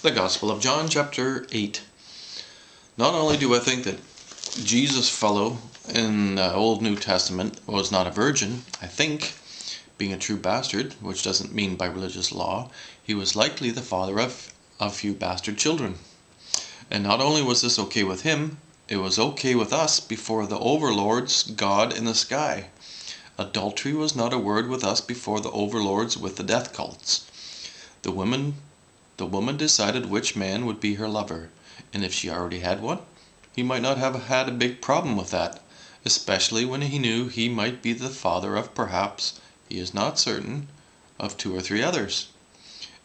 The Gospel of John, chapter 8. Not only do I think that Jesus' fellow in the Old New Testament was not a virgin, I think, being a true bastard, which doesn't mean by religious law, he was likely the father of a few bastard children. And not only was this okay with him, it was okay with us before the overlords, God in the sky. Adultery was not a word with us before the overlords with the death cults. The woman decided which man would be her lover, and if she already had one, he might not have had a big problem with that, especially when he knew he might be the father of perhaps, he is not certain, of 2 or 3 others.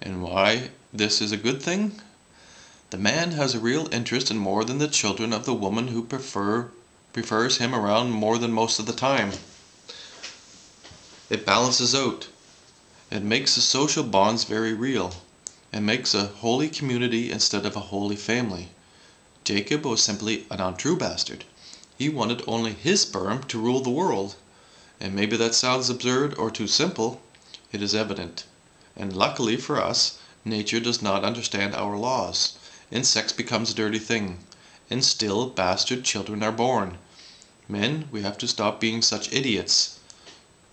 And why this is a good thing? The man has a real interest in more than the children of the woman who prefers him around more than most of the time. It balances out. It makes the social bonds very real, and makes a holy community instead of a holy family. Jacob was simply an untrue bastard. He wanted only his sperm to rule the world. And maybe that sounds absurd or too simple. It is evident. And luckily for us, nature does not understand our laws, and sex becomes a dirty thing, and still bastard children are born. Men, we have to stop being such idiots.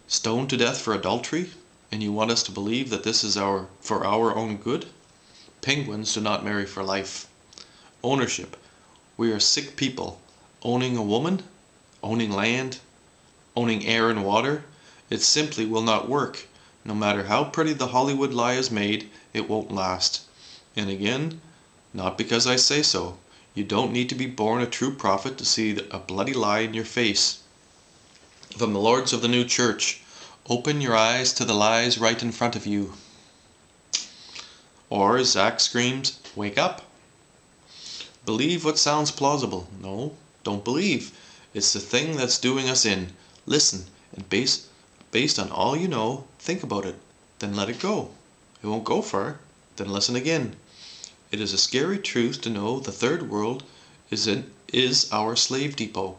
Stoned to death for adultery? And you want us to believe that this is for our own good? Penguins do not marry for life. Ownership. We are sick people. Owning a woman, owning land, owning air and water, it simply will not work. No matter how pretty the Hollywood lie is made, it won't last. And again, not because I say so. You don't need to be born a true prophet to see a bloody lie in your face. From the lords of the new church, open your eyes to the lies right in front of you. Or, as Zach screams, wake up. Believe what sounds plausible. No, don't believe. It's the thing that's doing us in. Listen, and based on all you know, think about it. Then let it go. It won't go far. Then listen again. It is a scary truth to know the third world is our slave depot.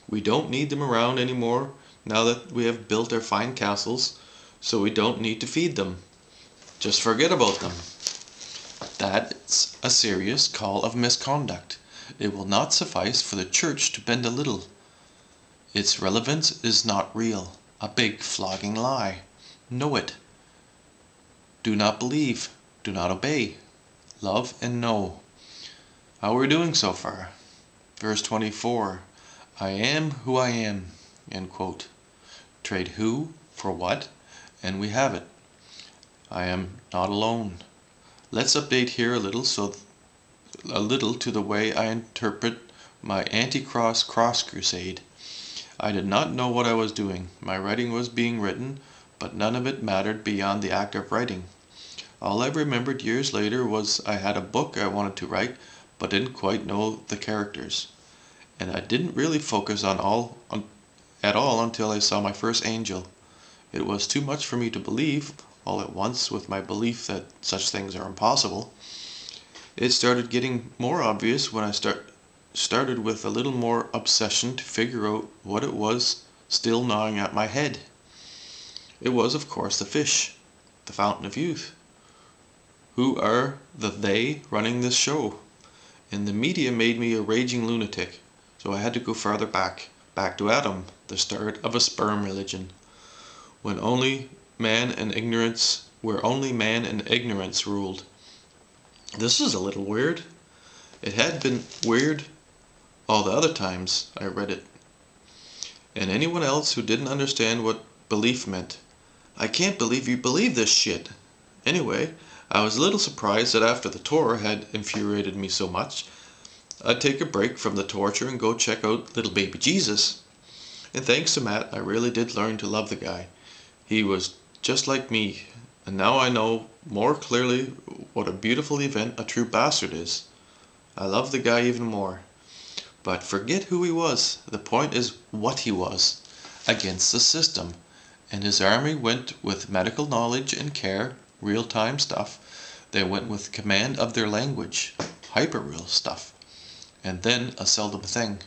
We don't need them around anymore now that we have built our fine castles, so we don't need to feed them. Just forget about them. That's a serious call of misconduct. It will not suffice for the church to bend a little. Its relevance is not real. A big flogging lie. Know it. Do not believe. Do not obey. Love and know. How are we doing so far? Verse 24. I am who I am. End quote. Trade who for what, and we have it. I am not alone. Let's update here a little to the way I interpret my anti-cross crusade. I did not know what I was doing. My writing was being written, but none of it mattered beyond the act of writing. All I remembered years later was I had a book I wanted to write, but didn't quite know the characters. And I didn't really focus at all until I saw my first angel. It was too much for me to believe all at once with my belief that such things are impossible. It started getting more obvious when I started with a little more obsession to figure out what it was still gnawing at my head. It was, of course, the fish, the fountain of youth. Who are the they running this show? And the media made me a raging lunatic, so I had to go farther back to Adam, the start of a sperm religion, where only man and ignorance ruled. This is a little weird. It had been weird all the other times I read it. And anyone else who didn't understand what belief meant. I can't believe you believe this shit. Anyway, I was a little surprised that after the Torah had infuriated me so much, I'd take a break from the torture and go check out little baby Jesus. And thanks to Matt, I really did learn to love the guy. He was just like me, and now I know more clearly what a beautiful event a true bastard is. I love the guy even more. But forget who he was. The point is what he was. Against the system. And his army went with medical knowledge and care, real-time stuff. They went with command of their language, hyper-real stuff. And then a seldom thing.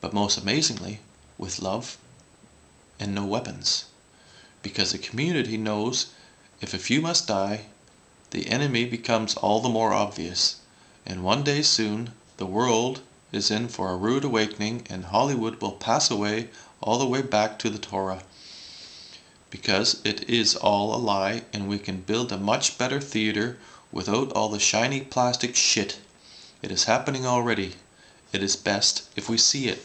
But most amazingly, with love and no weapons. Because the community knows if a few must die, the enemy becomes all the more obvious. And one day soon, the world is in for a rude awakening, and Hollywood will pass away all the way back to the Torah. Because it is all a lie, and we can build a much better theater without all the shiny plastic shit. It is happening already. It is best if we see it.